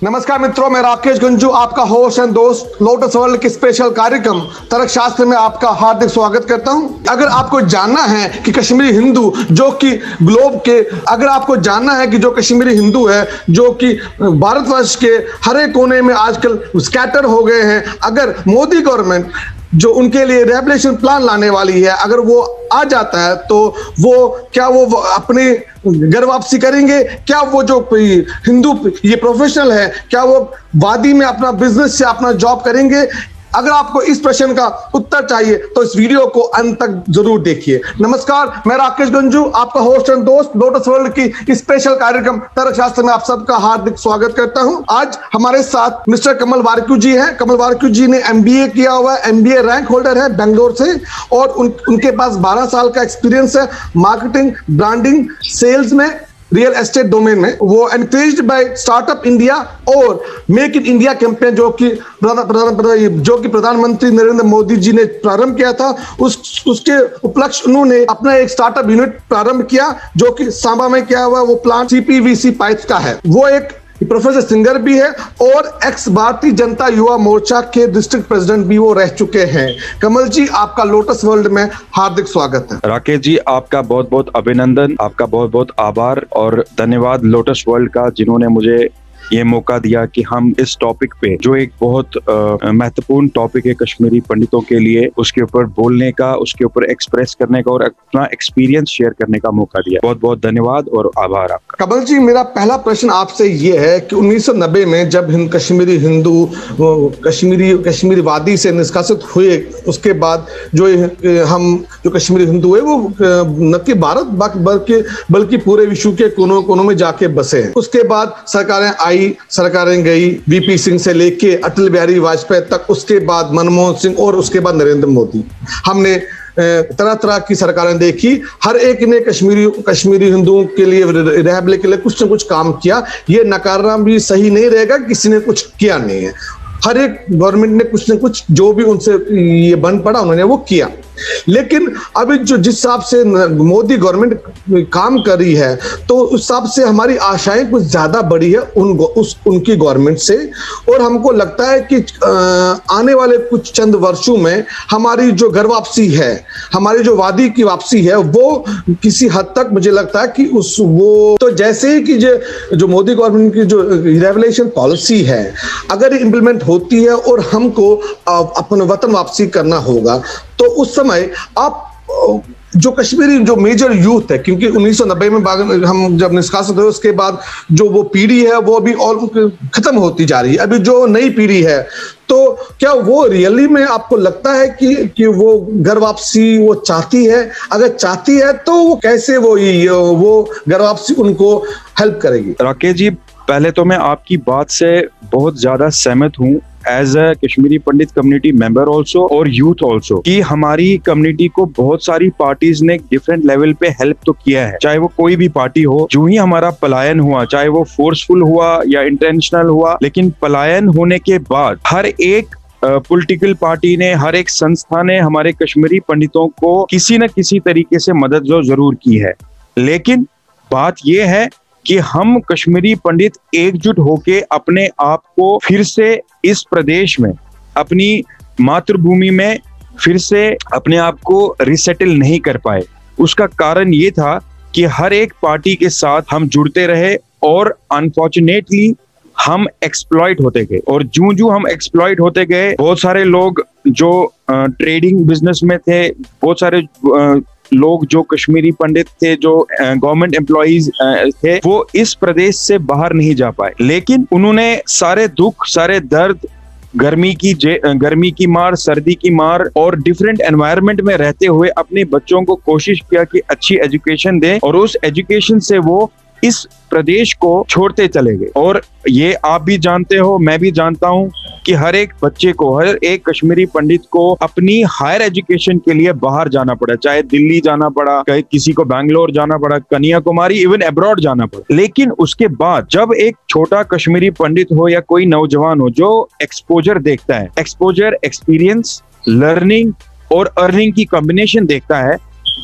नमस्कार मित्रों, मैं राकेश गंजू, आपका होस्ट एंड दोस्त लोटस वर्ल्ड के स्पेशल कार्यक्रम तर्कशास्त्र में आपका हार्दिक स्वागत करता हूं। अगर आपको जानना है कि कश्मीरी हिंदू जो कि ग्लोब के अगर आपको जानना है कि जो कश्मीरी हिंदू है जो कि भारतवर्ष के हर एक कोने में आजकल स्कैटर हो गए हैं, अगर मोदी गवर्नमेंट जो उनके लिए रिहेबिलिटेशन प्लान लाने वाली है, अगर वो आ जाता है तो वो अपनी घर वापसी करेंगे? क्या वो जो हिंदू ये प्रोफेशनल है, क्या वो वादी में अपना बिजनेस से अपना जॉब करेंगे? अगर आपको इस प्रश्न का उत्तर चाहिए तो इस वीडियो को अंत तक जरूर देखिए। नमस्कार, मैं राकेश गंजू, आपका होस्ट एंड दोस्त लोटस वर्ल्ड की स्पेशल कार्यक्रम तर्कशास्त्र में आप सबका हार्दिक स्वागत करता हूं। आज हमारे साथ मिस्टर कमल वारक्यू जी हैं। कमल वारक्यू जी ने MBA किया हुआ है, MBA रैंक होल्डर है बेंगलोर से, और उनके पास 12 साल का एक्सपीरियंस है मार्केटिंग, ब्रांडिंग, सेल्स में, रियल एस्टेट डोमेन में। वो एनकरेज्ड बाय स्टार्टअप इंडिया और मेक इन इंडिया कैंपेन जो कि प्रधानमंत्री नरेंद्र मोदी जी ने प्रारंभ किया था, उसके उपलक्ष्य उन्होंने अपना एक स्टार्टअप यूनिट प्रारंभ किया जो कि सांबा में किया हुआ। वो प्लांट CPVC पाइप्स का है। वो एक प्रोफेसर सिंगर भी है और एक्स भारतीय जनता युवा मोर्चा के डिस्ट्रिक्ट प्रेसिडेंट भी वो रह चुके हैं। कमल जी, आपका लोटस वर्ल्ड में हार्दिक स्वागत है। राकेश जी, आपका बहुत बहुत अभिनंदन, आपका बहुत बहुत आभार और धन्यवाद लोटस वर्ल्ड का, जिन्होंने मुझे ये मौका दिया कि हम इस टॉपिक पे, जो एक बहुत महत्वपूर्ण टॉपिक है कश्मीरी पंडितों के लिए, उसके ऊपर बोलने का, उसके ऊपर एक्सप्रेस करने का और अपना एक्सपीरियंस शेयर करने का मौका दिया। बहुत बहुत धन्यवाद और आभार आपका। कमल जी, मेरा पहला प्रश्न आपसे ये है कि 1990 में जब कश्मीरी हिंदू कश्मीरी वादी से निष्कासित हुए, उसके बाद जो कश्मीरी हिंदू है वो न कि भारत बल्कि पूरे विश्व के कोनों कोनों में जाके बसे। उसके बाद सरकारें गई, VP सिंह से लेके अटल बिहारी वाजपेयी तक, उसके बाद मनमोहन सिंह और उसके बाद नरेंद्र मोदी। हमने तरह तरह की सरकारें देखी, हर एक ने कश्मीरी हिंदुओं के लिए रिहेबिलिटेशन के लिए कुछ न कुछ काम किया। ये नकारना भी सही नहीं रहेगा, किसी ने कुछ किया नहीं है। हर एक गवर्नमेंट ने कुछ न कुछ जो भी उनसे ये बन पड़ा उन्होंने वो किया। लेकिन अभी जिस हिसाब से मोदी गवर्नमेंट काम कर रही है, तो उस हिसाब से हमारी आशाएं कुछ ज्यादा बढ़ी है उनकी गवर्नमेंट से, और हमको लगता है कि आने वाले कुछ चंद वर्षों में हमारी जो घर वापसी है, हमारी जो वादी की वापसी है, वो किसी हद तक मुझे लगता है कि तो जैसे ही कि जो मोदी गवर्नमेंट की जो रिहेबिलिटेशन पॉलिसी है अगर इम्प्लीमेंट होती है और हमको अपने वतन वापसी करना होगा, तो उस समय आप जो कश्मीरी जो मेजर यूथ है, क्योंकि 1990 में हम जब निष्कासित हुए उसके बाद जो वो पीढ़ी है वो अभी और खत्म होती जा रही है। अभी जो नई पीढ़ी है, तो क्या वो रियली में आपको लगता है कि वो घर वापसी वो चाहती है? अगर चाहती है तो वो कैसे वो घर वापसी उनको हेल्प करेगी? राकेश जी, पहले तो मैं आपकी बात से बहुत ज्यादा सहमत हूँ as a Kashmiri Pandit community member also और यूथ ऑल्सो, कि हमारी कम्युनिटी को बहुत सारी पार्टीज ने डिफरेंट लेवल पे हेल्प तो किया है, चाहे वो कोई भी पार्टी हो। जो ही हमारा पलायन हुआ, चाहे वो फोर्सफुल हुआ या इंटेंशनल हुआ, लेकिन पलायन होने के बाद हर एक पॉलिटिकल पार्टी ने, हर एक संस्था ने हमारे कश्मीरी पंडितों को किसी न किसी तरीके से मदद जो जरूर की है। लेकिन बात यह है कि हम कश्मीरी पंडित एकजुट होके अपने आप को फिर से इस प्रदेश में, अपनी मातृभूमि में फिर से अपने आप को रिसेटल नहीं कर पाए। उसका कारण ये था कि हर एक पार्टी के साथ हम जुड़ते रहे और अनफॉर्चुनेटली हम एक्सप्लॉइट होते गए, और जूं हम एक्सप्लॉइट होते गए, बहुत सारे लोग जो ट्रेडिंग बिजनेस में थे, बहुत सारे लोग जो कश्मीरी पंडित थे, जो गवर्नमेंट एम्प्लॉइज थे, वो इस प्रदेश से बाहर नहीं जा पाए। लेकिन उन्होंने सारे दुख, सारे दर्द, गर्मी की मार, सर्दी की मार और डिफरेंट एनवायरनमेंट में रहते हुए अपने बच्चों को कोशिश किया कि अच्छी एजुकेशन दें, और उस एजुकेशन से वो इस प्रदेश को छोड़ते चले गए। और ये आप भी जानते हो, मैं भी जानता हूं कि हर एक बच्चे को, हर एक कश्मीरी पंडित को अपनी हायर एजुकेशन के लिए बाहर जाना पड़ा, चाहे दिल्ली जाना पड़ा, किसी को बैंगलोर जाना पड़ा, कन्याकुमारी, इवन अब्रॉड जाना पड़ा। लेकिन उसके बाद जब एक छोटा कश्मीरी पंडित हो या कोई नौजवान हो जो एक्सपोजर देखता है, एक्सपोजर, एक्सपीरियंस, लर्निंग और अर्निंग की कॉम्बिनेशन देखता है,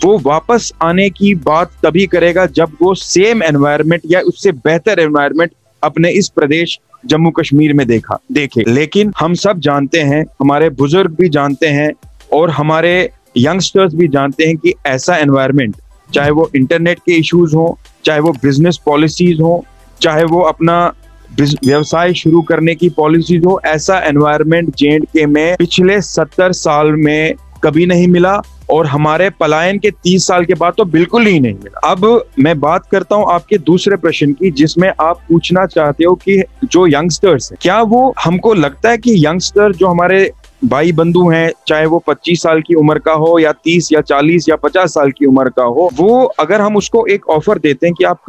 वो वापस आने की बात तभी करेगा जब वो सेम एनवायरनमेंट या उससे बेहतर एनवायरनमेंट अपने इस प्रदेश जम्मू कश्मीर में देखे। लेकिन हम सब जानते हैं, हमारे बुजुर्ग भी जानते हैं और हमारे यंगस्टर्स भी जानते हैं कि ऐसा एनवायरनमेंट, चाहे वो इंटरनेट के इश्यूज हो, चाहे वो बिजनेस पॉलिसीज हो, चाहे वो अपना व्यवसाय शुरू करने की पॉलिसीज हो, ऐसा एनवायरनमेंट J&K में पिछले 70 साल में कभी नहीं मिला और हमारे पलायन के 30 साल के बाद तो बिल्कुल ही नहीं मिला। अब मैं बात करता हूं आपके दूसरे प्रश्न की, जिसमें आप पूछना चाहते हो कि जो यंगस्टर्स हैं, क्या वो, हमको लगता है कि यंगस्टर जो हमारे भाई बंधु हैं, चाहे वो 25 साल की उम्र का हो या 30 या 40 या 50 साल की उम्र का हो, वो अगर हम उसको एक ऑफर देते हैं कि आप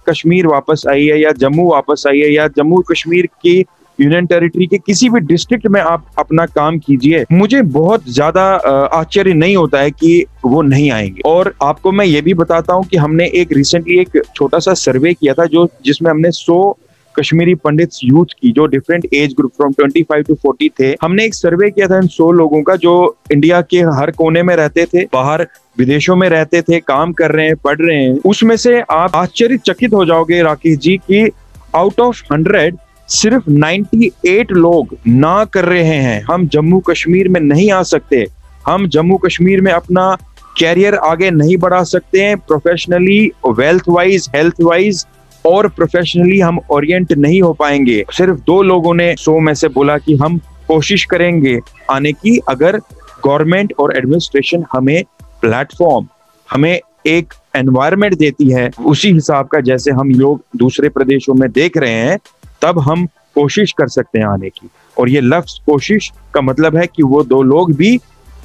कश्मीर वापस आइए या जम्मू वापस आइए या जम्मू कश्मीर की यूनियन टेरिटरी के किसी भी डिस्ट्रिक्ट में आप अपना काम कीजिए, मुझे बहुत ज्यादा आश्चर्य नहीं होता है कि वो नहीं आएंगे। और आपको मैं ये भी बताता हूँ कि हमने रिसेंटली एक छोटा सा सर्वे किया था जिसमें हमने 100 कश्मीरी पंडित्स यूथ की, जो different age group from 25 to 40 थे, हमने एक सर्वे किया था इन 100 लोगों का जो इंडिया के हर कोने में रहते थे, बाहर विदेशों में रहते थे, काम कर रहे हैं, पढ़ रहे हैं। उसमें से आप आश्चर्यचकित हो जाओगे राकेश जी कि आउट ऑफ 100 सिर्फ 98 लोग ना कर रहे हैं, हम जम्मू कश्मीर में नहीं आ सकते, हम जम्मू कश्मीर में अपना कैरियर आगे नहीं बढ़ा सकते हैं, professionally, wealth wise, health wise और प्रोफेशनली हम ओरिएंट नहीं हो पाएंगे। सिर्फ 2 लोगों ने 100 में से बोला कि हम कोशिश करेंगे आने की, अगर गवर्नमेंट और एडमिनिस्ट्रेशन हमें प्लेटफॉर्म, हमें एक एनवायरनमेंट देती है उसी हिसाब का जैसे हम लोग दूसरे प्रदेशों में देख रहे हैं, तब हम कोशिश कर सकते हैं आने की। और ये लफ्ज कोशिश का मतलब है कि वो 2 लोग भी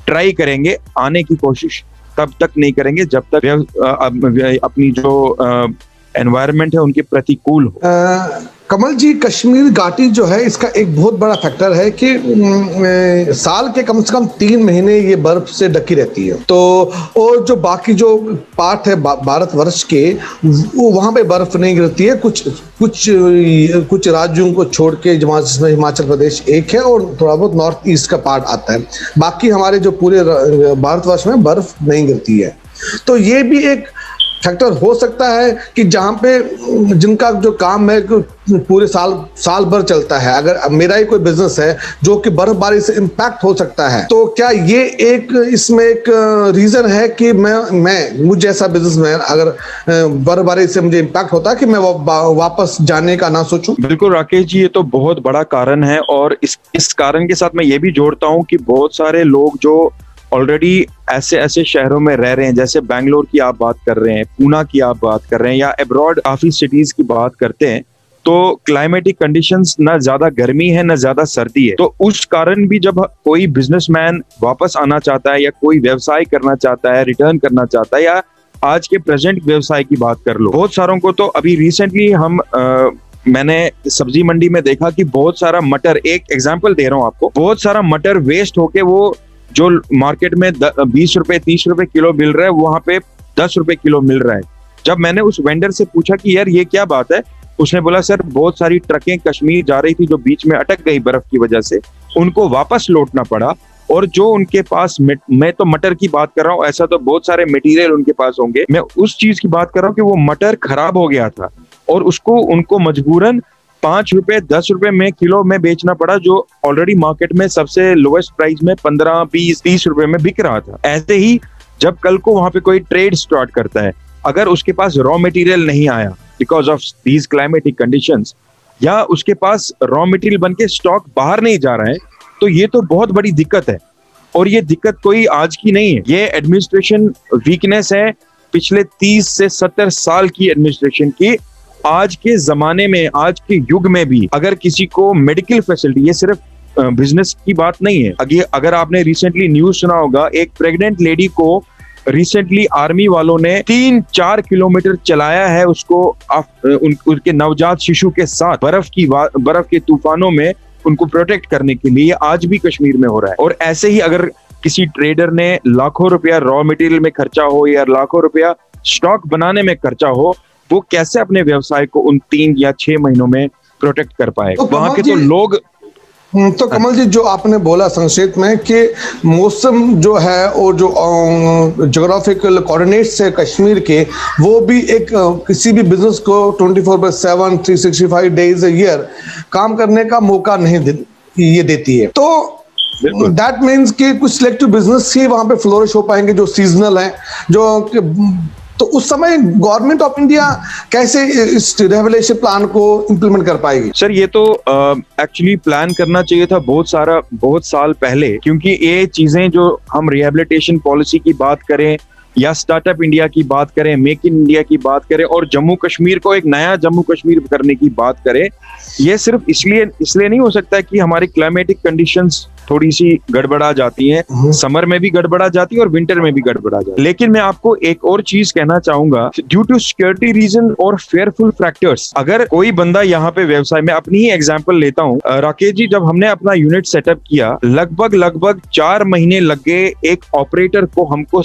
ट्राई करेंगे, आने की कोशिश तब तक नहीं करेंगे जब तक अपनी जो एनवायरनमेंट है उनके प्रतिकूल हो। कमल जी, कश्मीर घाटी जो है इसका एक बहुत बड़ा फैक्टर है कि साल के कम से कम 3 महीने ये बर्फ से ढकी रहती है, तो और जो बाकी जो पार्ट है भारतवर्ष के, वो वहाँ पे बर्फ नहीं गिरती है। कुछ राज्यों को छोड़ के, जिसमें हिमाचल प्रदेश एक है और थोड़ा बहुत नॉर्थ ईस्ट का पार्ट आता है, बाकी हमारे जो पूरे भारतवर्ष में बर्फ नहीं गिरती है। तो ये भी एक फैक्टर हो सकता है कि जहाँ पे जिनका जो काम है पूरे साल भर चलता है, अगर मेरा ही कोई बिजनेस है जो कि बर्फबारी से इम्पैक्ट हो सकता है, तो क्या ये इसमें एक रीजन है कि मुझे जैसा बिजनेसमैन अगर बर्फबारी से मुझे इम्पैक्ट होता है कि मैं वापस जाने का ना सोचूं? बिल्कुल राकेश जी, ये तो बहुत बड़ा कारण है और इस कारण के साथ मैं ये भी जोड़ता हूँ कि बहुत सारे लोग जो ऑलरेडी ऐसे शहरों में रह रहे हैं, जैसे बैंगलोर की आप बात कर रहे हैं, पूना की आप बात कर रहे हैं या अब्रॉड काफी सिटीज की बात करते हैं, तो क्लाइमेटिक कंडीशंस ना ज्यादा गर्मी है ना ज्यादा सर्दी है। तो उस कारण भी जब कोई बिजनेसमैन वापस आना चाहता है या कोई व्यवसाय करना चाहता है, रिटर्न करना चाहता है, या आज के प्रेजेंट व्यवसाय की बात कर लो, बहुत सारों को तो अभी रिसेंटली मैंने सब्जी मंडी में देखा कि बहुत सारा मटर, एक एग्जाम्पल दे रहा हूँ आपको, बहुत सारा मटर वेस्ट होके वो जो मार्केट में 20 रुपए 30 रुपए किलो मिल रहा है, वहां पे 10 रुपए किलो मिल रहा है। जब मैंने उस वेंडर से पूछा कि यार ये क्या बात है, उसने बोला सर बहुत सारी ट्रकें कश्मीर जा रही थी जो बीच में अटक गई बर्फ की वजह से, उनको वापस लौटना पड़ा, और जो उनके पास, मैं तो मटर की बात कर रहा हूँ, ऐसा तो बहुत सारे मटेरियल उनके पास होंगे, मैं उस चीज की बात कर रहा हूँ कि वो मटर खराब हो गया था और उनको मजबूरन 5 रुपए 10 रुपए में किलो में बेचना पड़ा, जो ऑलरेडी मार्केट में सबसे लोएस्ट प्राइस में 15 20 30 रुपए में बिक रहा था। ऐसे ही जब कल को वहां पे कोई ट्रेड स्टार्ट करता है, अगर उसके पास रॉ मटेरियल नहीं आया because of these climatic conditions, या उसके पास रॉ मटेरियल बन के स्टॉक बाहर नहीं जा रहा है, तो ये तो बहुत बड़ी दिक्कत है। और ये दिक्कत कोई आज की नहीं है, ये एडमिनिस्ट्रेशन वीकनेस है पिछले 30 से 70 साल की एडमिनिस्ट्रेशन की। आज के जमाने में, आज के युग में भी अगर किसी को मेडिकल फैसिलिटी, ये सिर्फ बिजनेस की बात नहीं है, अगर आपने रिसेंटली न्यूज सुना होगा, एक प्रेग्नेंट लेडी को रिसेंटली आर्मी वालों ने 3-4 किलोमीटर चलाया है उसको उनके नवजात शिशु के साथ बर्फ के तूफानों में उनको प्रोटेक्ट करने के लिए। आज भी कश्मीर में हो रहा है। और ऐसे ही अगर किसी ट्रेडर ने लाखों रुपया रॉ मटेरियल में खर्चा हो या लाखों रुपया स्टॉक बनाने में खर्चा हो, वो कैसे अपने व्यवसाय को उन 3 या 6 महीनों में प्रोटेक्ट कर पाए? तो वहां के तो लोग तो कमल जी, जो आपने बोला संक्षेप में कि मौसम जो है और जो ज्योग्राफिकल कोऑर्डिनेट्स है कश्मीर के, वो भी एक किसी भी बिजनेस को 24/7 365 डेज अ ईयर काम करने का मौका नहीं ये देती है। तो दैट मीन्स कि कुछ सिलेक्टिव बिजनेस ही वहां पे फ्लोरिश हो पाएंगे जो सीजनल हैं, जो तो उस समय गवर्नमेंट ऑफ इंडिया कैसे इस रिहेबिलिटेशन प्लान को इंप्लीमेंट कर पाएगी? सर ये तो एक्चुअली प्लान करना चाहिए था बहुत साल पहले, क्योंकि ये चीजें जो हम रिहेबिलिटेशन पॉलिसी की बात करें या स्टार्टअप इंडिया की बात करें, मेक इन इंडिया की बात करें और जम्मू कश्मीर को एक नया जम्मू कश्मीर करने की बात करें, ये सिर्फ इसलिए नहीं हो सकता कि हमारी क्लाइमेटिक कंडीशंस थोड़ी सी गड़बड़ा जाती हैं, समर में भी गड़बड़ा जाती है और विंटर में भी गड़बड़ा जाती है। लेकिन मैं आपको एक और चीज कहना चाहूंगा, ड्यू टू सिक्योरिटी रीजन और फेयरफुल फैक्टर्स, अगर कोई बंदा यहाँ पे व्यवसाय में, अपनी ही एग्जांपल लेता हूँ राकेश जी, जब हमने अपना यूनिट सेटअप किया, लगभग 4 महीने लग गए एक ऑपरेटर को हमको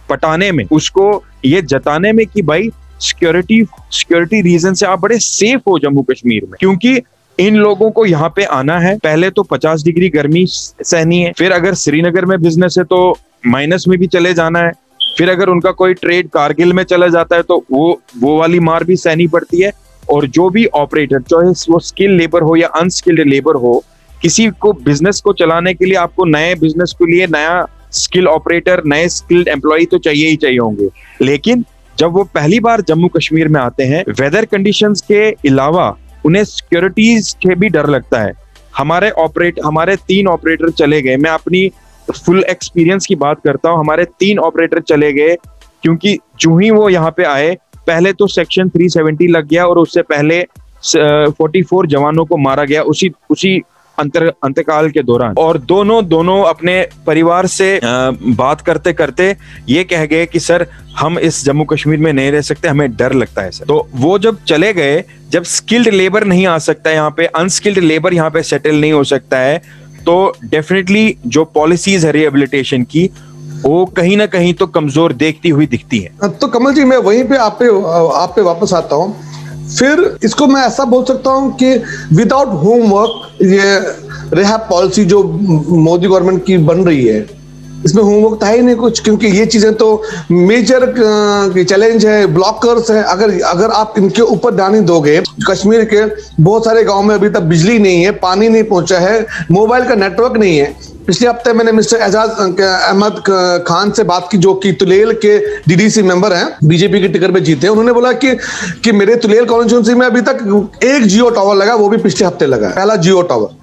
पटाने में, उसको ये जताने में कि भाई सिक्योरिटी रीजन से आप बड़े सेफ हो जम्मू कश्मीर में, क्योंकि इन लोगों को यहाँ पे आना है, पहले तो 50 डिग्री गर्मी सहनी है, फिर अगर श्रीनगर में बिजनेस है तो माइनस में भी चले जाना है, फिर अगर उनका कोई ट्रेड कारगिल में चला जाता है तो वो वाली मार भी सहनी पड़ती है। और जो भी ऑपरेटर, चाहे वो स्किल लेबर हो या अनस्किल्ड लेबर हो, किसी को बिजनेस को चलाने के लिए, आपको नए बिजनेस के लिए नया स्किल ऑपरेटर, नए स्किल्ड एम्प्लॉय तो चाहिए ही चाहिए होंगे। लेकिन जब वो पहली बार जम्मू कश्मीर में आते हैं, वेदर कंडीशंस के अलावा उन्हें सिक्योरिटीज के भी डर लगता है। हमारे 3 ऑपरेटर चले गए, मैं अपनी फुल एक्सपीरियंस की बात करता हूँ, हमारे 3 ऑपरेटर चले गए क्योंकि जो ही वो यहाँ पे आए, पहले तो सेक्शन 370 लग गया और उससे पहले 44 जवानों को मारा गया उसी अंतकाल के दौरान। और दोनों अपने परिवार से बात करते करते ये कह गए कि सर हम इस जम्मू कश्मीर में नहीं रह सकते, हमें डर लगता है सर। तो वो जब चले गए, जब स्किल्ड लेबर नहीं आ सकता है यहाँ पे, अनस्किल्ड लेबर यहाँ पे सेटल नहीं हो सकता है, तो डेफिनेटली जो पॉलिसीज है रिहेबिलिटेशन की, वो कहीं ना कहीं तो कमजोर देखती हुई दिखती है। तो कमल जी, मैं वहीं पे आप पे वापस आता हूँ। फिर इसको मैं ऐसा बोल सकता हूँ कि विदाउट होमवर्क ये रिहैब पॉलिसी जो मोदी गवर्नमेंट की बन रही है, इसमें होमवर्क था ही नहीं कुछ, क्योंकि ये चीजें तो मेजर चैलेंज है, ब्लॉकर्स है। अगर आप इनके ऊपर ध्यान नहीं दोगे, कश्मीर के बहुत सारे गांव में अभी तक बिजली नहीं है, पानी नहीं पहुंचा है, मोबाइल का नेटवर्क नहीं है। पिछले हफ्ते मैंने मिस्टर एजाज अहमद खान से बात की, जो कि तुलेल के डीडीसी मेंबर हैं, बीजेपी के टिकट पे जीते हैं। उन्होंने बोला कि मेरे तुलेल कॉन्स्टिट्यूंसी में अभी तक एक जियो टावर लगा, वो भी पिछले हफ्ते लगा, पहला जियो टावर।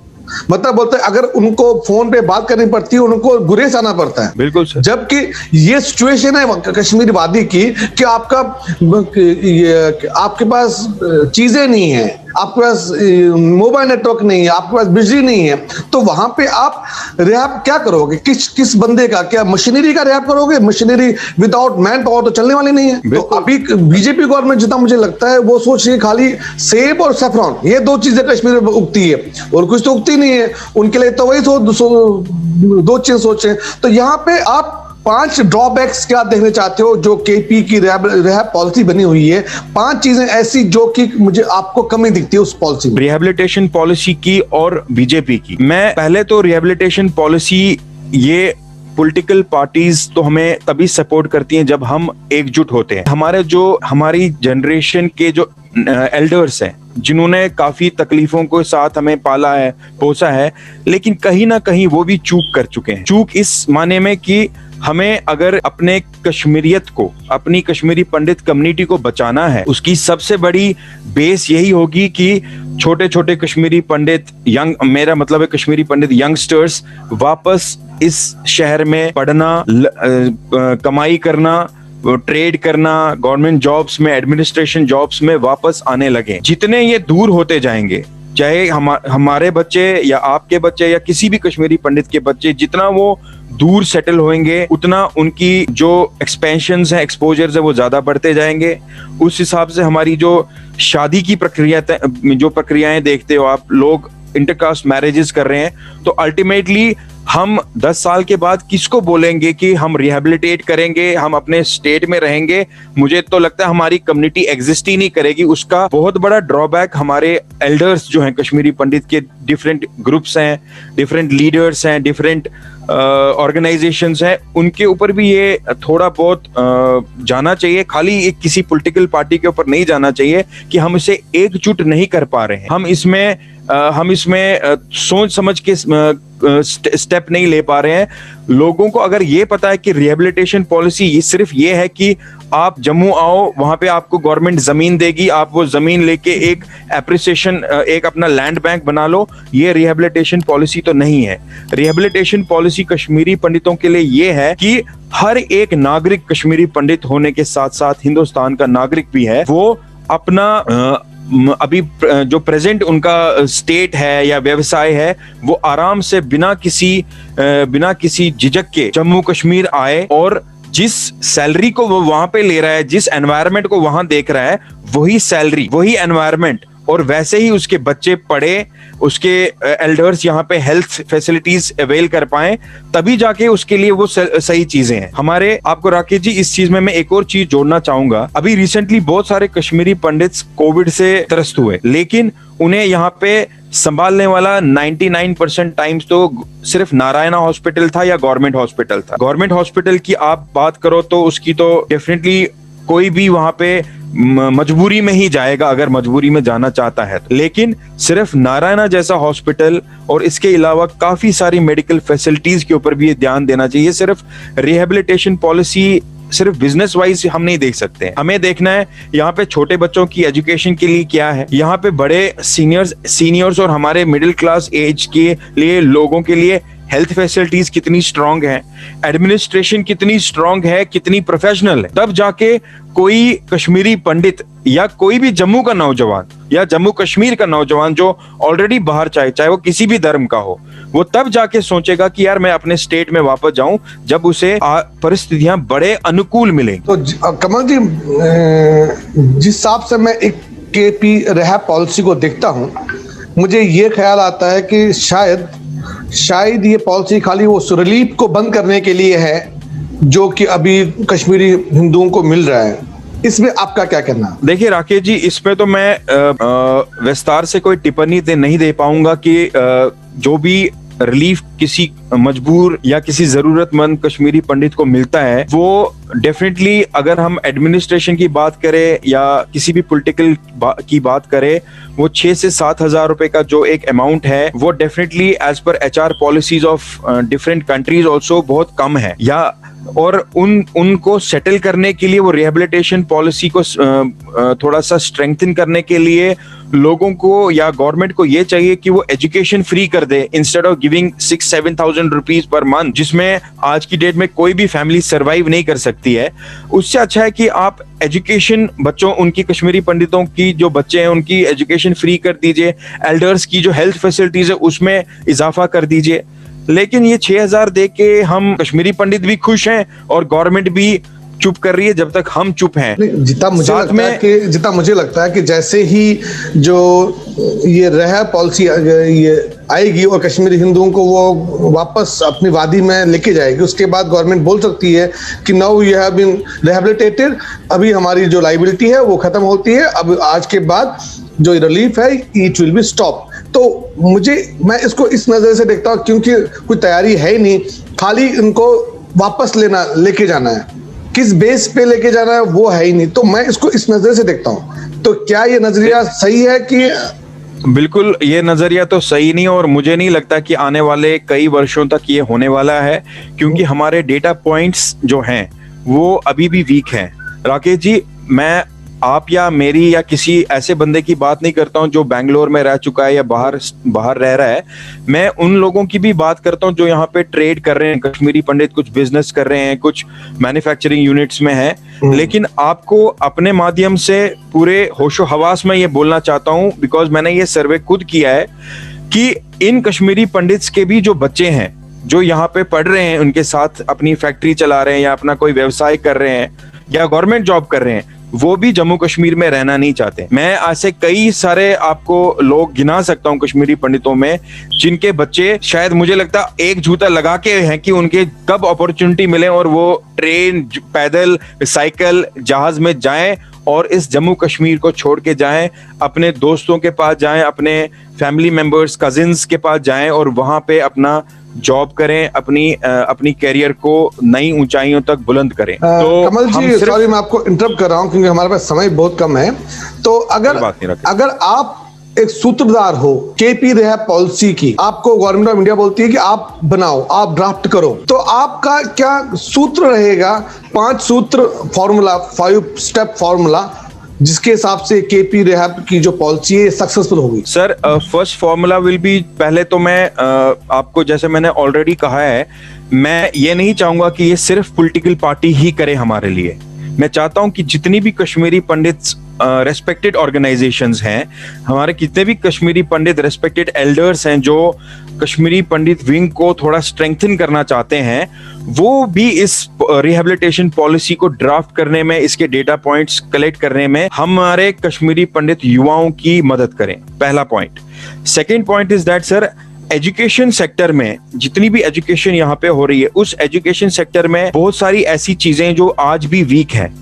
मतलब बोलते अगर उनको फोन पे बात करनी पड़ती है, उनको गुरेज आना पड़ता है। बिल्कुल सर। जबकि ये सिचुएशन है कश्मीर वादी की कि आपके पास चीजें नहीं है, आपके पास मोबाइल नेटवर्क नहीं है, आपके पास बिजली नहीं है, तो वहां पे आप रिहैब क्या करोगे? किस बंदे का, क्या मशीनरी का रिहैब करोगे? मशीनरी विदाउट मैन पावर तो चलने वाली नहीं है। तो अभी बीजेपी गवर्नमेंट, जितना मुझे लगता है, वो सोच रही है खाली सेब और सैफरॉन, ये 2 चीजें कश्मीर में उगती है और कुछ तो उगती नहीं है। उनके लिए तो वही 2 चीजें सोचे। तो यहाँ पे आप 5 ड्रॉबैक्स क्या देखने चाहते हो जो केपी की रिहैब पॉलिसी बनी हुई है? 5 चीजें ऐसी जो कि मुझे आपको कमी दिखती है उस पॉलिसी में, रिहेबिलिटेशन पॉलिसी की और बीजेपी की। मैं पहले तो रिहेबिलिटेशन पॉलिसी, ये पॉलिटिकल पार्टीज तो हमें तभी सपोर्ट करती हैं जब हम एकजुट होते हैं। हमारी जनरेशन के जो एल्डर्स हैं, जिन्होंने काफी तकलीफों के साथ हमें पाला है, पोसा है, लेकिन कहीं ना कहीं वो भी चूक कर चुके हैं। चूक इस माने में कि हमें अगर अपने कश्मीरियत को, अपनी कश्मीरी पंडित कम्युनिटी को बचाना है, उसकी सबसे बड़ी बेस यही होगी कि छोटे छोटे कश्मीरी पंडित, मेरा मतलब है कश्मीरी पंडित यंगस्टर्स, वापस इस शहर में पढ़ना, कमाई करना, ट्रेड करना, गवर्नमेंट जॉब्स में, एडमिनिस्ट्रेशन जॉब्स में वापस आने लगे। जितने ये दूर होते जाएंगे, चाहे हमारे बच्चे या आपके बच्चे या किसी भी कश्मीरी पंडित के बच्चे, जितना वो दूर सेटल होंगे, उतना उनकी जो एक्सपेंशंस है, एक्सपोजर्स है, वो ज्यादा बढ़ते जाएंगे। उस हिसाब से हमारी जो शादी की प्रक्रियाएं देखते हो आप, लोग इंटरकास्ट मैरिजेस कर रहे हैं, तो अल्टीमेटली हम 10 साल के बाद किसको बोलेंगे कि हम रिहेबिलिटेट करेंगे, हम अपने स्टेट में रहेंगे? मुझे तो लगता है हमारी कम्युनिटी एग्जिस्ट ही नहीं करेगी। उसका बहुत बड़ा ड्रॉबैक हमारे एल्डर्स जो हैं कश्मीरी पंडित के, डिफरेंट ग्रुप्स हैं, डिफरेंट लीडर्स हैं, डिफरेंट ऑर्गेनाइजेशंस हैं, उनके ऊपर भी ये थोड़ा बहुत जाना चाहिए। खाली एक किसी पॉलिटिकल पार्टी के ऊपर नहीं जाना चाहिए कि हम इसे एकजुट नहीं कर पा रहे हैं, हम इसमें सोच समझ के स्टेप नहीं ले पा रहे हैं। लोगों को अगर ये पता है कि रिहेबिलिटेशन पॉलिसी सिर्फ ये है कि आप जम्मू आओ, वहां पे आपको गवर्नमेंट जमीन देगी, आप वो जमीन लेके एक एप्रिसिएशन, एक अपना लैंड बैंक बना लो, ये रिहेबिलिटेशन पॉलिसी तो नहीं है। रिहेबिलिटेशन पॉलिसी कश्मीरी पंडितों के लिए ये है कि हर एक नागरिक कश्मीरी पंडित होने के साथ साथ हिंदुस्तान का नागरिक भी है, वो अपना अभी जो प्रेजेंट उनका स्टेट है या व्यवसाय है, वो आराम से बिना किसी झिझक के जम्मू कश्मीर आए और जिस सैलरी को वो वहां पे ले रहा है, जिस एनवायरनमेंट को वहां देख रहा है, वही सैलरी, वही एनवायरनमेंट, और वैसे ही उसके बच्चे पढ़े, उसके एल्डर्स यहाँ पे हेल्थ फैसिलिटीज अवेल कर पाए, तभी जाके उसके लिए वो सही चीजें हैं हमारे। आपको राकेश जी, इस चीज में मैं एक और चीज जोड़ना चाहूंगा। अभी रिसेंटली बहुत सारे कश्मीरी पंडित्स कोविड से त्रस्त हुए, लेकिन उन्हें यहाँ पे संभालने वाला 99% टाइम्स तो सिर्फ नारायणा हॉस्पिटल था या गवर्नमेंट हॉस्पिटल था। गवर्नमेंट हॉस्पिटल की आप बात करो तो उसकी तो डेफिनेटली कोई भी वहां पे मजबूरी में ही जाएगा अगर मजबूरी में जाना चाहता है तो। लेकिन सिर्फ नारायणा जैसा हॉस्पिटल और इसके अलावा काफी सारी मेडिकल फैसिलिटीज के ऊपर भी ध्यान देना चाहिए। सिर्फ रिहेबिलिटेशन पॉलिसी सिर्फ बिजनेस वाइज हम नहीं देख सकते, हमें देखना है यहाँ पे छोटे बच्चों की एजुकेशन के लिए क्या है, यहाँ पे बड़े सीनियर्स और हमारे मिडिल क्लास एज के लिए लोगों के लिए हेल्थ फैसिलिटीज कितनी स्ट्रांग है, एडमिनिस्ट्रेशन कितनी स्ट्रांग है, कितनी प्रोफेशनल है। तब जाके कोई कश्मीरी पंडित या कोई भी जम्मू का नौजवान या जम्मू कश्मीर का नौजवान जो ऑलरेडी बाहर चाहे वो किसी भी धर्म का हो, वो तब जाके सोचेगा कि यार मैं अपने स्टेट में वापस जाऊं जब उसे परिस्थितियां बड़े अनुकूल मिलेंगी। तो कमल जी, जिस हिसाब से मैं एक केपी रिहैब पॉलिसी को देखता हूं, मुझे ये ख्याल आता है कि शायद ये पॉलिसी खाली वो रिलीफ को बंद करने के लिए है जो कि अभी कश्मीरी हिंदुओं को मिल रहा है। इसमें आपका क्या कहना है? देखिए राकेश जी, इसमें तो मैं विस्तार से कोई टिप्पणी नहीं दे पाऊंगा कि जो भी रिलीफ किसी मजबूर या किसी जरूरतमंद कश्मीरी पंडित को मिलता है, वो डेफिनेटली अगर हम एडमिनिस्ट्रेशन की बात करें या किसी भी पॉलिटिकल की बात करें, वो 6 से 7 हजार रुपए का जो एक अमाउंट है, वो definitely as per HR policies of different countries also बहुत कम है। या और उनको सेटल करने के लिए वो रिहेबिलिटेशन पॉलिसी को थोड़ा सा स्ट्रेंथन करने के लिए लोगों को या गवर्नमेंट को ये चाहिए कि वो एजुकेशन फ्री कर दे instead of giving 6-7,000 rupees per month, जिसमें आज की डेट में कोई भी फैमिली सरवाइव नहीं कर सकती है। उससे अच्छा है कि आप एजुकेशन बच्चों, उनकी कश्मीरी पंडितों की जो बच्चे हैं उनकी एजुकेशन फ्री कर दीजिए, एल्डर्स की जो हेल्थ फैसिलिटीज है उसमें इजाफा कर दीजिए। लेकिन ये 6,000 दे के हम कश्मीरी पंडित भी खुश हैं और गवर्नमेंट भी चुप कर रही है जब तक हम चुप हैं। जितना मुझे लगता है कि जैसे ही जो ये रिहैब पॉलिसी ये आएगी और कश्मीरी हिंदुओं को वो वापस अपनी वादी में लेके जाएगी, उसके बाद गवर्नमेंट बोल सकती है कि नाउ यू हैव बीन रिहेबिलिटेटेड, अभी हमारी जो लाइबिलिटी है वो खत्म होती है, अब आज के बाद जो रिलीफ है इट विल बी स्टॉप। तो मैं इसको इस नजर से देखता हूँ, क्योंकि कोई तैयारी है ही नहीं, खाली इनको वापस लेके जाना है, किस बेस पे लेके जाना है वो है ही नहीं। तो मैं इसको इस नजर से देखता हूँ। तो क्या ये नजरिया सही है कि? बिल्कुल, ये नजरिया तो सही नहीं, और मुझे नहीं लगता कि आने वाले कई वर्षों तक ये होने वाला है, क्योंकि हमारे डेटा पॉइंट्स जो हैं वो अभी भी वीक हैं। राकेश जी, मैं आप या मेरी या किसी ऐसे बंदे की बात नहीं करता हूं जो बैंगलोर में रह चुका है या बाहर रह रहा है। मैं उन लोगों की भी बात करता हूं जो यहाँ पे ट्रेड कर रहे हैं, कश्मीरी पंडित कुछ बिजनेस कर रहे हैं, कुछ मैन्युफैक्चरिंग यूनिट्स में हैं। लेकिन आपको अपने माध्यम से पूरे होशो हवास में ये बोलना चाहता हूं, बिकॉज मैंने ये सर्वे खुद किया है कि इन कश्मीरी पंडित्स के भी जो बच्चे हैं जो यहाँ पे पढ़ रहे हैं, उनके साथ अपनी फैक्ट्री चला रहे हैं या अपना कोई व्यवसाय कर रहे हैं या गवर्नमेंट जॉब कर रहे हैं, वो भी जम्मू कश्मीर में रहना नहीं चाहते। मैं ऐसे कई सारे आपको लोग गिना सकता हूँ कश्मीरी पंडितों में, जिनके बच्चे शायद मुझे लगता एक जूता लगा के हैं कि उनके कब अपॉर्चुनिटी मिले और वो ट्रेन, पैदल, साइकिल, जहाज में जाएं और इस जम्मू कश्मीर को छोड़ के जाएं, अपने दोस्तों के पास जाएं, अपने फैमिली मेंबर्स, कजिन्स के पास जाएं और वहां पे अपना जॉब करें, अपनी कैरियर को नई ऊंचाइयों तक बुलंद करें। तो कमल जी, सॉरी मैं आपको इंटरप्ट कर रहा हूं क्योंकि हमारे पास समय बहुत कम है। तो अगर आप एक सूत्रधार हो केपी रिहैब पॉलिसी की, आपको गवर्नमेंट ऑफ इंडिया बोलती है कि आप बनाओ, आप ड्राफ्ट करो, तो आपका क्या सूत्र रहेगा? 5 सूत्र फॉर्मूला, 5 स्टेप फॉर्मूला, जिसके हिसाब से केपी रिहैब की जो पॉलिसी है सक्सेसफुल होगी। Sir, first formula will be, पहले तो मैं आपको जैसे मैंने ऑलरेडी कहा है, मैं ये नहीं चाहूंगा कि ये सिर्फ पॉलिटिकल पार्टी ही करे हमारे लिए। मैं चाहता हूं कि जितनी भी कश्मीरी पंडित रेस्पेक्टेड ऑर्गेनाइजेशंस हैं, हमारे कितने भी कश्मीरी पंडित रेस्पेक्टेड एल्डर्स हैं जो कश्मीरी पंडित विंग को थोड़ा स्ट्रेंथन करना चाहते हैं, वो भी इस रिहेबिलिटेशन पॉलिसी को ड्राफ्ट करने में, इसके डेटा पॉइंट्स कलेक्ट करने में हमारे कश्मीरी पंडित युवाओं की मदद करें। पहला point. Second point is that sir, education sector में जितनी भी एजुकेशन यहाँ पे हो रही है, उस एजुकेशन सेक्टर में बहुत सारी ऐसी चीजें जो आज भी वीक है।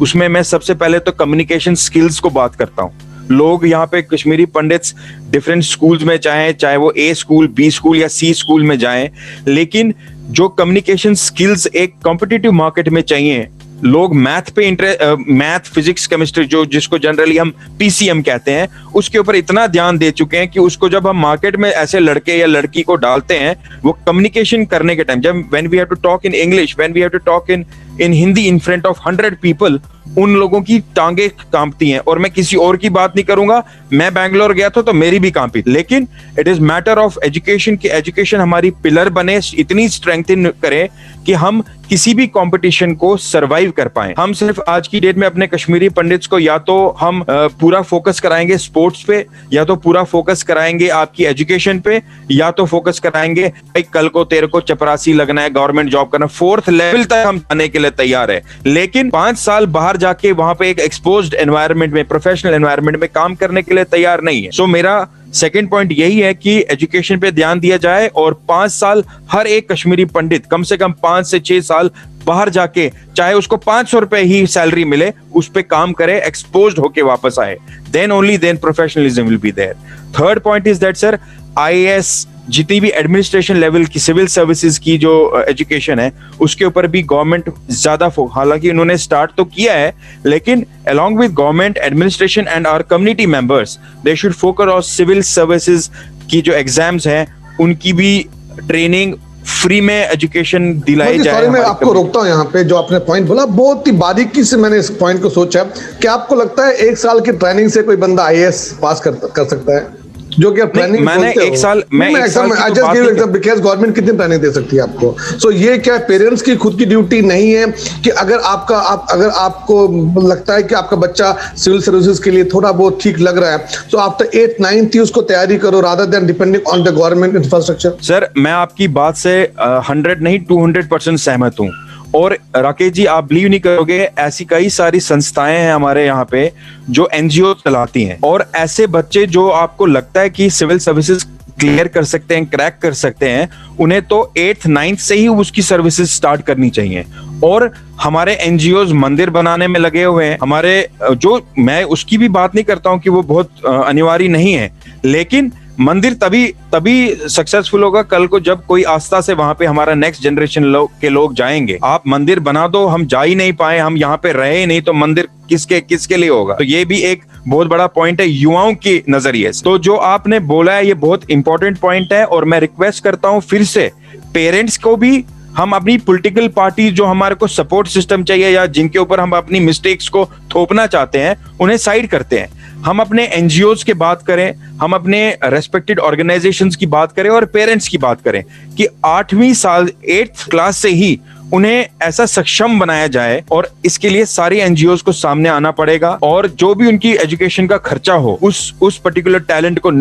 उसमें मैं सबसे पहले तो कम्युनिकेशन स्किल्स को बात करता हूँ। लोग यहाँ पे कश्मीरी पंडित्स डिफरेंट स्कूल्स में चाहे वो ए स्कूल, बी स्कूल या सी स्कूल में जाएं, लेकिन जो कम्युनिकेशन स्किल्स एक कॉम्पिटिटिव मार्केट में चाहिए, लोग मैथ पे मैथ, फिजिक्स, केमिस्ट्री, जो जिसको जनरली हम पीसीएम कहते हैं, उसके ऊपर इतना ध्यान दे चुके हैं कि उसको जब हम मार्केट में ऐसे लड़के या लड़की को डालते हैं, वो कम्युनिकेशन करने के टाइम, जब when we have to talk in English, when we have to talk in Hindi in front of 100 people, उन लोगों की टांगे कांपती हैं। और मैं किसी और की बात नहीं करूंगा, मैं बैंगलोर गया था तो मेरी भी कांपी। लेकिन it is matter of education कि एजुकेशन हमारी पिलर बने, इतनी स्ट्रेंथन करे कि हम किसी भी कंपटीशन को सरवाइव कर पाए। हम सिर्फ आज की डेट में अपने कश्मीरी पंडित्स को या तो हम पूरा फोकस कराएंगे स्पोर्ट्स पे, या तो पूरा फोकस कराएंगे आपकी एजुकेशन पे, या तो फोकस कराएंगे भाई कल को तेरे को चपरासी लगना है, गवर्नमेंट जॉब करना, 4th लेवल तक हम जाने के लिए तैयार है। लेकिन 5 साल बाहर जाके वहां पे एक एक्सपोज्ड एनवायरनमेंट में, प्रोफेशनल एनवायरनमेंट में काम करने के लिए तैयार नहीं है। सो मेरा सेकेंड पॉइंट यही है कि एजुकेशन पे ध्यान दिया जाए और 5 साल हर एक कश्मीरी पंडित कम से कम 5 से 6 साल बाहर जाके, चाहे उसको 500 रुपए ही सैलरी मिले, उस पे काम करे, एक्सपोज्ड होके वापस आए। Then only then professionalism will be there. Third point is that sir, IAS, जितनी भी एडमिनिस्ट्रेशन लेवल की सिविल सर्विसेज की जो एजुकेशन है, उसके ऊपर भी गवर्नमेंट ज्यादा हालांकि उन्होंने स्टार्ट तो किया है, लेकिन along with government administration and our community members, they should focus on civil services की जो एग्जाम्स हैं, उनकी भी ट्रेनिंग फ्री में एजुकेशन दिलाई जाए। मैं आपको रोकता हूं यहाँ पे, जो आपने पॉइंट बोला बहुत ही बारीकी से मैंने इस पॉइंट को सोचा। क्या आपको लगता है 1 साल की ट्रेनिंग से कोई बंदा आईएएस पास कर सकता है? जो कि ट्रेनिंग मैंने एक साल बिकॉज़ गवर्नमेंट कितनी ट्रेनिंग दे सकती है आपको? सो ये क्या पेरेंट्स की खुद की ड्यूटी नहीं है कि अगर आपको लगता है कि आपका बच्चा सिविल सर्विसेज के लिए थोड़ा बहुत ठीक लग रहा है, तो आफ्टर 8th 9th ही उसको तैयारी करो, rather than depending on the government infrastructure? Sir, मैं आपकी बात से 100 नहीं 200% सहमत हूँ। और राकेश जी, आप बिलीव नहीं करोगे, ऐसी कई सारी संस्थाएं हैं हमारे यहाँ पे जो एनजीओ चलाती हैं, और ऐसे बच्चे जो आपको लगता है कि सिविल सर्विसेज क्लियर कर सकते हैं, क्रैक कर सकते हैं, उन्हें तो 8th 9th से ही उसकी सर्विसेज स्टार्ट करनी चाहिए। और हमारे एनजीओज मंदिर बनाने में लगे हुए हैं हमारे, जो मैं उसकी भी बात नहीं करता हूं कि वो बहुत अनिवार्य नहीं है, लेकिन मंदिर तभी सक्सेसफुल होगा कल को जब कोई आस्था से वहां पे हमारा नेक्स्ट जनरेशन के लोग जाएंगे। आप मंदिर बना दो, हम जा ही नहीं पाए, हम यहाँ पे रहे ही नहीं, तो मंदिर किसके लिए होगा? तो ये भी एक बहुत बड़ा पॉइंट है युवाओं के नजरिए से। तो जो आपने बोला है ये बहुत इंपॉर्टेंट पॉइंट है, और मैं रिक्वेस्ट करता हूं फिर से पेरेंट्स को भी, हम अपनी पॉलिटिकल पार्टी जो हमारे को सपोर्ट सिस्टम चाहिए या जिनके ऊपर हम अपनी मिस्टेक्स को थोपना चाहते हैं, उन्हें साइड करते हैं। हम अपने एनजीओज की बात करें, हम अपने रेस्पेक्टेड ऑर्गेनाइजेशंस की बात करें और पेरेंट्स की बात करें कि 8th क्लास से ही उन्हें ऐसा सक्षम बनाया जाए, और इसके लिए सारी एनजीओज को सामने आना पड़ेगा, और जो भी उनकी एजुकेशन का खर्चा हो उस पर्टिकुलर टैलेंट को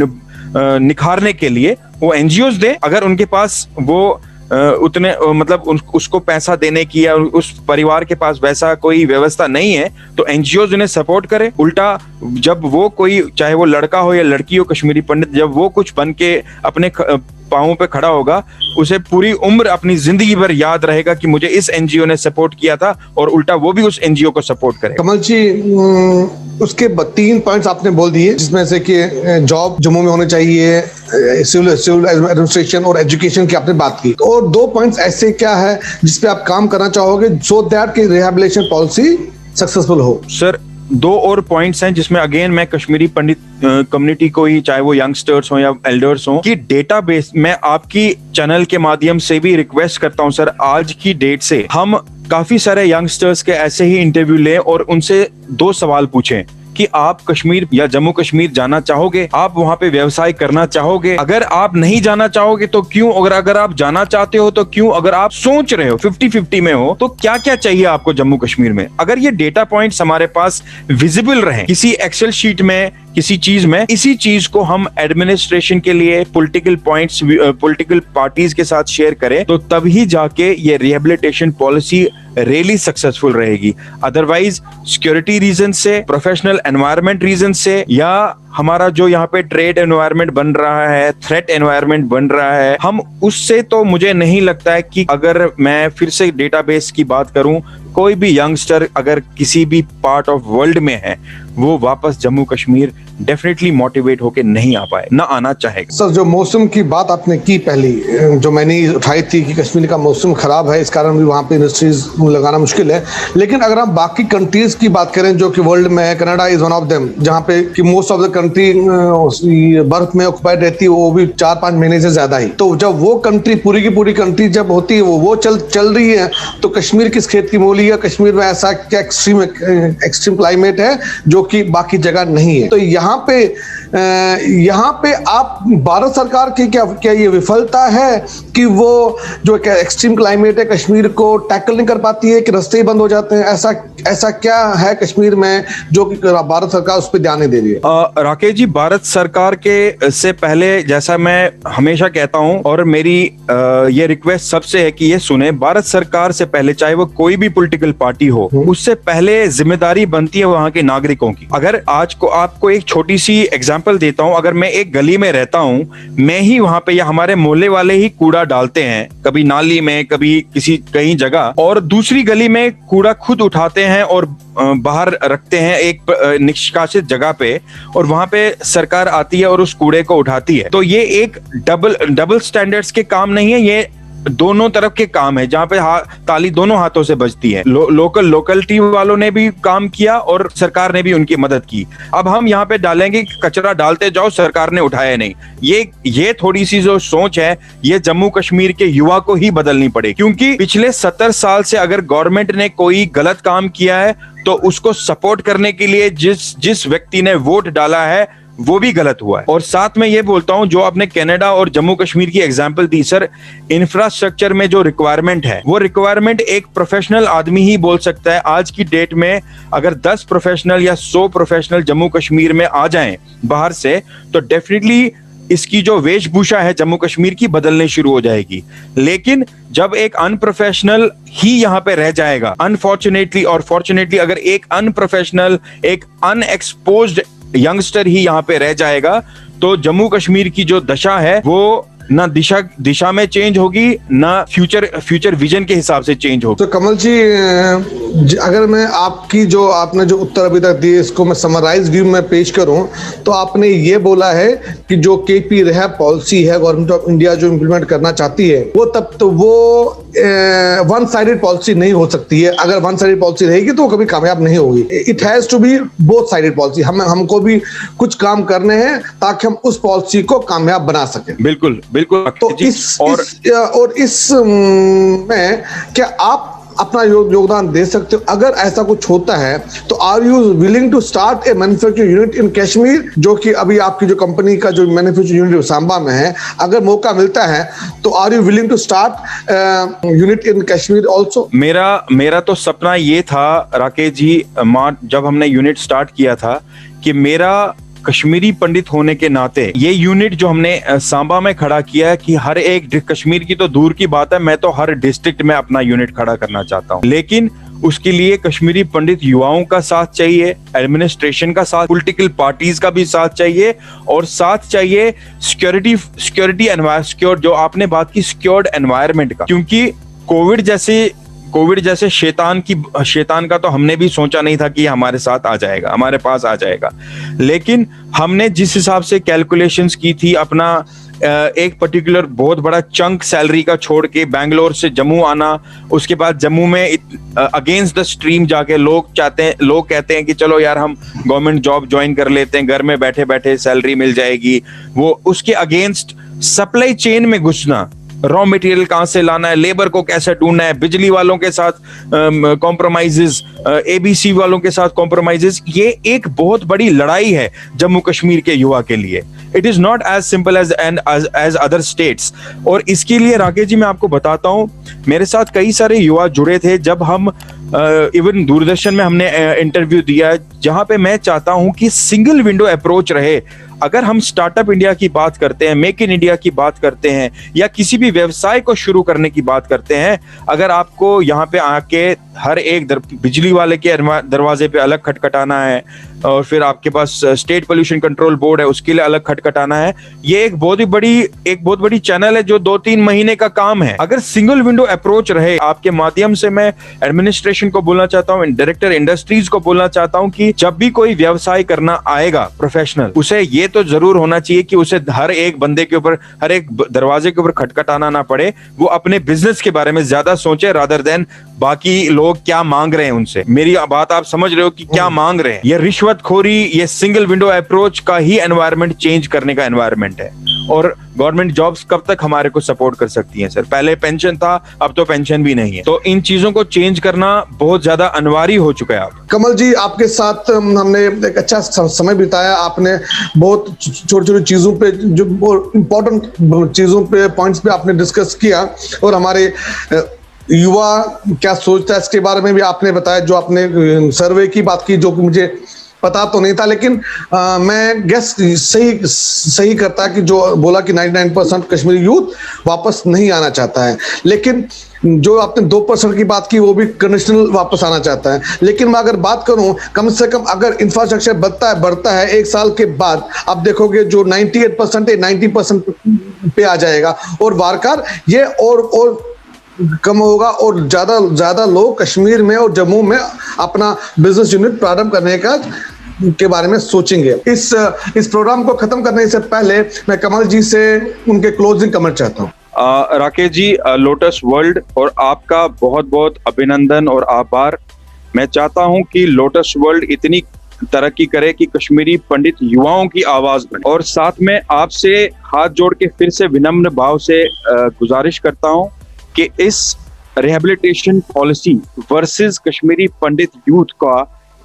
निखारने के लिए वो एनजीओज दे। अगर उनके पास वो उतने मतलब उसको पैसा देने की या उस परिवार के पास वैसा कोई व्यवस्था नहीं है, तो एनजीओज उन्हें सपोर्ट करे। उल्टा जब वो कोई, चाहे वो लड़का हो या लड़की हो, कश्मीरी पंडित, जब वो कुछ बन के अपने पांवों पे खड़ा होगा, उसे पूरी उम्र अपनी जिंदगी भर याद रहेगा कि मुझे इस एनजीओ ने सपोर्ट किया था, और उल्टा वो भी उस एनजीओ को सपोर्ट करे। कमल जी, उसके 3 पॉइंट्स आपने बोल दिए, जिसमें से कि जॉब जम्मू में होने चाहिए, सिविल एडमिनिस्ट्रेशन और एजुकेशन की आपने बात की, और 2 पॉइंट्स ऐसे क्या है जिसपे आप काम करना चाहोगे सो दैट कि रिहैबिलिटेशन पॉलिसी सक्सेसफुल हो? सर 2 और पॉइंट्स हैं जिसमें अगेन मैं कश्मीरी पंडित कम्युनिटी को ही, चाहे वो यंगस्टर्स हो या एल्डर्स हो, कि डेटाबेस, मैं आपकी चैनल के माध्यम से भी रिक्वेस्ट करता हूं सर, आज की डेट से हम काफी सारे यंगस्टर्स के ऐसे ही इंटरव्यू लें और उनसे 2 सवाल पूछें कि आप कश्मीर या जम्मू कश्मीर जाना चाहोगे, आप वहां पे व्यवसाय करना चाहोगे, अगर आप नहीं जाना चाहोगे तो क्यों, अगर आप जाना चाहते हो तो क्यों, अगर आप सोच रहे हो 50-50 में हो तो क्या क्या चाहिए आपको जम्मू कश्मीर में। अगर ये डेटा पॉइंट्स हमारे पास विजिबल रहे किसी एक्सेल शीट में, किसी चीज में, इसी चीज को हम एडमिनिस्ट्रेशन के लिए पॉलिटिकल पॉइंट्स, पॉलिटिकल पार्टीज के साथ शेयर करें, तो तभी जाके ये रिहेबिलिटेशन पॉलिसी रियली सक्सेसफुल रहेगी। अदरवाइज सिक्योरिटी रीजन से, प्रोफेशनल एनवायरनमेंट रीजन से, या हमारा जो यहाँ पे ट्रेड एनवायरनमेंट बन रहा है, थ्रेट एनवायरनमेंट बन रहा है, हम उससे, तो मुझे नहीं लगता है कि, अगर मैं फिर से डेटाबेस की बात करूं, कोई भी यंगस्टर अगर किसी भी पार्ट ऑफ वर्ल्ड में है, वो वापस जम्मू कश्मीर डेफिनेटली मोटिवेट होके नहीं आ पाए, ना आना चाहेगा। सर, जो मौसम की बात आपने की पहली, जो मैंने उठाई थी कि कश्मीर का मौसम खराब है, इस कारण भी वहाँ पे इंडस्ट्रीज लगाना मुश्किल है, लेकिन अगर हम बाकी कंट्रीज की बात करें जो कि वर्ल्ड में है, Canada is one of them, जहाँ पे कि मोस्ट ऑफ द कंट्री बर्फ में ऑक्युपाइड रहती है, वो भी 4-5 महीने से ज्यादा ही। तो जब वो कंट्री, पूरी की पूरी कंट्री जब होती है, वो चल रही है, तो कश्मीर किस खेत की मूली है? कश्मीर में ऐसा क्या एक्सट्रीम क्लाइमेट है जो कि बाकी जगह नहीं है? तो यहाँ पे आप, भारत सरकार की क्या ये विफलता है कि वो जो एक्सट्रीम क्लाइमेट है कश्मीर को टैकल नहीं कर पाती है, कि रास्ते ही बंद हो जाते हैं? ऐसा क्या है कश्मीर में जो कि भारत सरकार उस पर ध्यान नहीं दे रही है? राकेश जी, भारत सरकार के से पहले, जैसा मैं हमेशा कहता हूं, और मेरी ये रिक्वेस्ट सबसे है कि ये सुने, भारत सरकार से पहले, चाहे वो कोई भी पॉलिटिकल पार्टी हो, उससे पहले जिम्मेदारी बनती है वहां के नागरिकों की। अगर आज को आपको एक छोटी सी एग्जांपल देता हूं, अगर मैं एक गली में रहता हूं, मैं ही वहां पे, या हमारे मोहल्ले वाले ही कूड़ा डालते हैं, कभी नाली में, कभी कहीं जगह, और दूसरी गली में कूड़ा खुद उठाते हैं और बाहर रखते हैं एक निष्कासित जगह पे, और वहां पे सरकार आती है और उस कूड़े को उठाती है। तो ये एक डबल स्टैंडर्ड्स के काम नहीं है, ये दोनों तरफ के काम है, जहां पे ताली दोनों हाथों से बजती है। लोकलिटी वालों ने भी काम किया और सरकार ने भी उनकी मदद की। अब हम यहाँ पे डालेंगे कि कचरा डालते जाओ, सरकार ने उठाया नहीं, ये थोड़ी सी जो सोच है, ये जम्मू कश्मीर के युवा को ही बदलनी पड़ेगी। क्योंकि पिछले 70 साल से अगर गवर्नमेंट ने कोई गलत काम किया है, तो उसको सपोर्ट करने के लिए जिस व्यक्ति ने वोट डाला है, वो भी गलत हुआ है। और साथ में ये बोलता हूं, जो आपने कनाडा और जम्मू कश्मीर की एग्जांपल दी सर, इंफ्रास्ट्रक्चर में जो रिक्वायरमेंट है, वो रिक्वायरमेंट एक प्रोफेशनल आदमी ही बोल सकता है। आज की डेट में अगर 10 प्रोफेशनल या 100 प्रोफेशनल जम्मू कश्मीर में आ जाएं बाहर से, तो डेफिनेटली इसकी जो वेशभूषा है जम्मू कश्मीर की बदलने शुरू हो जाएगी। लेकिन जब एक अनप्रोफेशनल ही यहाँ पे रह जाएगा, अनफॉर्चुनेटली और फॉर्चुनेटली, अगर एक अनप्रोफेशनल, एक अनएक्सपोज्ड यंगस्टर ही यहाँ पे रह जाएगा, तो जम्मू कश्मीर की जो दशा है, वो ना दिशा में चेंज होगी, ना फ्यूचर विजन के हिसाब से चेंज होगी। तो कमल जी, अगर मैं आपने जो उत्तर अभी तक दिए, इसको मैं समराइज व्यू में पेश करूं, तो आपने ये बोला है कि जो केपी रिहैब पॉलिसी है गवर्नमेंट ऑफ इंडिया जो इम्प्लीमेंट करना चाहती है, वो वन साइडेड पॉलिसी नहीं हो सकती है। अगर वन साइडेड पॉलिसी रहेगी तो वो कभी कामयाब नहीं होगी। It has to be both sided policy. हमको भी कुछ काम करने हैं ताकि हम उस पॉलिसी को कामयाब बना सकें। बिल्कुल। तो इस में क्या आप अपना योगदान दे सकते हो? अगर ऐसा कुछ होता है तो are you willing to start a manufacturing unit in Kashmir, जो कि अभी आपकी जो कंपनी का जो मैन्युफैक्चरिंग यूनिट सांबा में है, अगर मौका मिलता है तो are you willing to start unit in Kashmir also? मेरा तो सपना ये था राकेश जी, जब हमने यूनिट स्टार्ट किया था, कि मेरा कश्मीरी पंडित होने के नाते ये यूनिट जो हमने सांबा में खड़ा किया है कि हर एक कश्मीर की तो दूर की बात है, मैं तो हर डिस्ट्रिक्ट में अपना यूनिट खड़ा करना चाहता हूँ, लेकिन उसके लिए कश्मीरी पंडित युवाओं का साथ चाहिए, एडमिनिस्ट्रेशन का साथ, पॉलिटिकल पार्टीज का भी साथ चाहिए, और साथ चाहिए सिक्योरिटी एनवायरमेंट, जो आपने बात की सिक्योर्ड एनवायरमेंट का, क्योंकि कोविड जैसे शैतान का तो हमने भी सोचा नहीं था कि हमारे साथ आ जाएगा, हमारे पास आ जाएगा, लेकिन हमने जिस हिसाब से कैलकुलेशंस की थी, अपना एक पर्टिकुलर बहुत बड़ा चंक सैलरी का छोड़ के बेंगलोर से जम्मू आना, उसके बाद जम्मू में अगेंस्ट द स्ट्रीम जाके लोग कहते हैं कि चलो यार हम गवर्नमेंट जॉब ज्वाइन कर लेते हैं, घर में बैठे बैठे सैलरी मिल जाएगी, वो उसके अगेंस्ट सप्लाई चेन में घुसना, रॉ मटेरियल कहां से लाना है, लेबर को कैसे ढूंढना है, बिजली वालों के साथ कॉम्प्रोमाइजेस, एबीसी वालों के साथ कॉम्प्रोमाइजेस, ये एक बहुत बड़ी लड़ाई है जम्मू कश्मीर के युवा के लिए। It is not as simple as other states. और इसके लिए राकेश जी मैं आपको बताता हूं, मेरे साथ कई सारे युवा जुड़े थे जब हम इवन दूरदर्शन में हमने इंटरव्यू दिया, जहां पे मैं चाहता हूं कि सिंगल विंडो अप्रोच रहे। अगर हम स्टार्टअप इंडिया की बात करते हैं, मेक इन इंडिया की बात करते हैं, या किसी भी व्यवसाय को शुरू करने की बात करते हैं, अगर आपको यहाँ पे आके हर एक बिजली वाले के दरवाजे पे अलग खटखटाना है, और फिर आपके पास स्टेट पोल्यूशन कंट्रोल बोर्ड है उसके लिए अलग खटखटाना है, ये एक बहुत बड़ी चैनल है जो 2-3 महीने का काम है। अगर सिंगल विंडो अप्रोच रहे, आपके माध्यम से मैं एडमिनिस्ट्रेशन को बोलना चाहता हूँ, डायरेक्टर इंडस्ट्रीज को बोलना चाहता हूँ कि जब भी कोई व्यवसाय करना आएगा प्रोफेशनल, उसे ये तो जरूर होना चाहिए कि उसे हर एक बंदे के ऊपर, हर एक दरवाजे के ऊपर खटखटाना ना पड़े, वो अपने बिजनेस के बारे में ज्यादा सोचे रादर देन बाकी लोग क्या मांग रहे हैं उनसे। मेरी बात आप समझ रहे हो कि क्या मांग रहे हैं। ये रिश्वतखोरी, ये सिंगल विंडो अप्रोच का ही एनवायरनमेंट चेंज करने का एनवायरनमेंट है। और गवर्नमेंट जॉब्स कब तक हमारे को सपोर्ट कर सकती हैं सर? पहले पेंशन था, अब तो पेंशन भी नहीं है, तो इन चीजों को चेंज करना बहुत ज्यादा अनिवार्य हो चुका है। आप कमल जी, आपके साथ हमने एक अच्छा समय बिताया। आपने बहुत छोटी चीजों पे, जो इम्पोर्टेंट चीजों पे, पॉइंट्स पे आपने डिस्कस किया, और हमारे युवा क्या सोचता है इसके बारे में भी आपने बताया। जो आपने सर्वे की बात की, जो मुझे पता तो नहीं था, लेकिन मैं गेस सही करता कि जो बोला कि 99% कश्मीरी यूथ वापस नहीं आना चाहता है, लेकिन जो आपने 2% की बात की वो भी कंडीशनल वापस आना चाहता है। लेकिन मैं अगर बात करूं, कम से कम अगर इंफ्रास्ट्रक्चर बढ़ता है 1 साल के बाद, आप देखोगे जो 98% है 90% पे आ जाएगा, और वारकार ये और कम होगा, और ज्यादा लोग कश्मीर में और जम्मू में अपना बिजनेस यूनिट प्रारंभ करने के बारे में सोचेंगे। इस प्रोग्राम को खत्म करने से पहले मैं कमल जी से उनके क्लोजिंग कमेंट चाहता हूं। राकेश जी, लोटस वर्ल्ड और आपका बहुत बहुत अभिनंदन और आभार। मैं चाहता हूं कि लोटस वर्ल्ड इतनी तरक्की करे कि कश्मीरी पंडित युवाओं की आवाज बने, और साथ में आपसे हाथ जोड़ के फिर से विनम्र भाव से गुजारिश करता हूं कि इस रिहेबिलिटेशन पॉलिसी वर्सेस कश्मीरी पंडित यूथ का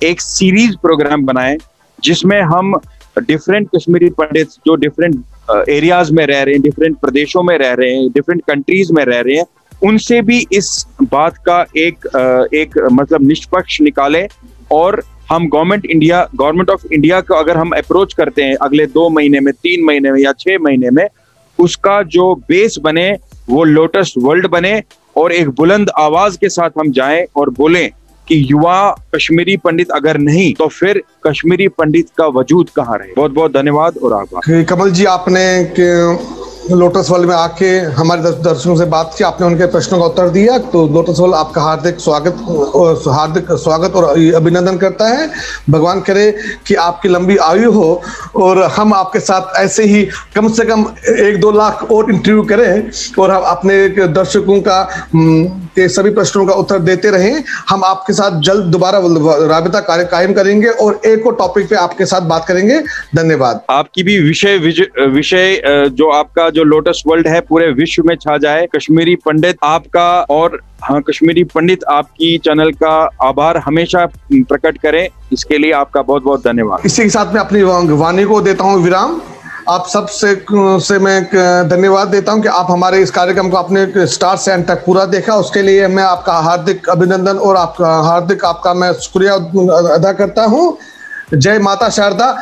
एक सीरीज प्रोग्राम बनाएं, जिसमें हम डिफरेंट कश्मीरी पंडित जो डिफरेंट एरियाज में रह रहे हैं, डिफरेंट प्रदेशों में रह रहे हैं, डिफरेंट कंट्रीज में रह रहे हैं, उनसे भी इस बात का एक मतलब निष्पक्ष निकालें। और हम गवर्नमेंट ऑफ इंडिया को अगर हम अप्रोच करते हैं अगले 2 महीने में, 3 महीने में या 6 महीने में, उसका जो बेस बने वो लोटस वर्ल्ड बने, और एक बुलंद आवाज के साथ हम जाएं और बोलें कि युवा कश्मीरी पंडित अगर नहीं तो फिर कश्मीरी पंडित का वजूद कहाँ रहे। बहुत बहुत धन्यवाद और आभार। कमल जी, आपने लोटस वर्ल्ड में आके हमारे दर्शकों से बात की, आपने उनके प्रश्नों का उत्तर दिया, तो लोटस वर्ल्ड आपका हार्दिक स्वागत और अभिनंदन करता है। भगवान करे कि आपकी लंबी आयु हो, और हम आपके साथ ऐसे ही कम से कम 1-2 लाख और इंटरव्यू करें, और हम अपने दर्शकों के सभी प्रश्नों का उत्तर देते रहें। हम आपके साथ जल्द दोबारा राबिता कायम करेंगे और एक और टॉपिक पे आपके साथ बात करेंगे। धन्यवाद। आपकी भी विषय जो आपका जो लोटस वर्ल्ड है पूरे विश्व में छा जाए। कश्मीरी पंडित आपका और कश्मीरी पंडित आपकी चैनल का आभार हमेशा प्रकट करें, इसके लिए आपका बहुत बहुत धन्यवाद। इसी के साथ मैं अपनी वाणी को देता हूँ विराम। आप सब से मैं धन्यवाद देता हूं कि आप हमारे इस कार्यक्रम को अपने स्टार्ट से एंड तक पूरा देखा। उसके लिए मैं आपका हार्दिक अभिनंदन और आपका मैं शुक्रिया अदा करता हूं। जय माता शारदा,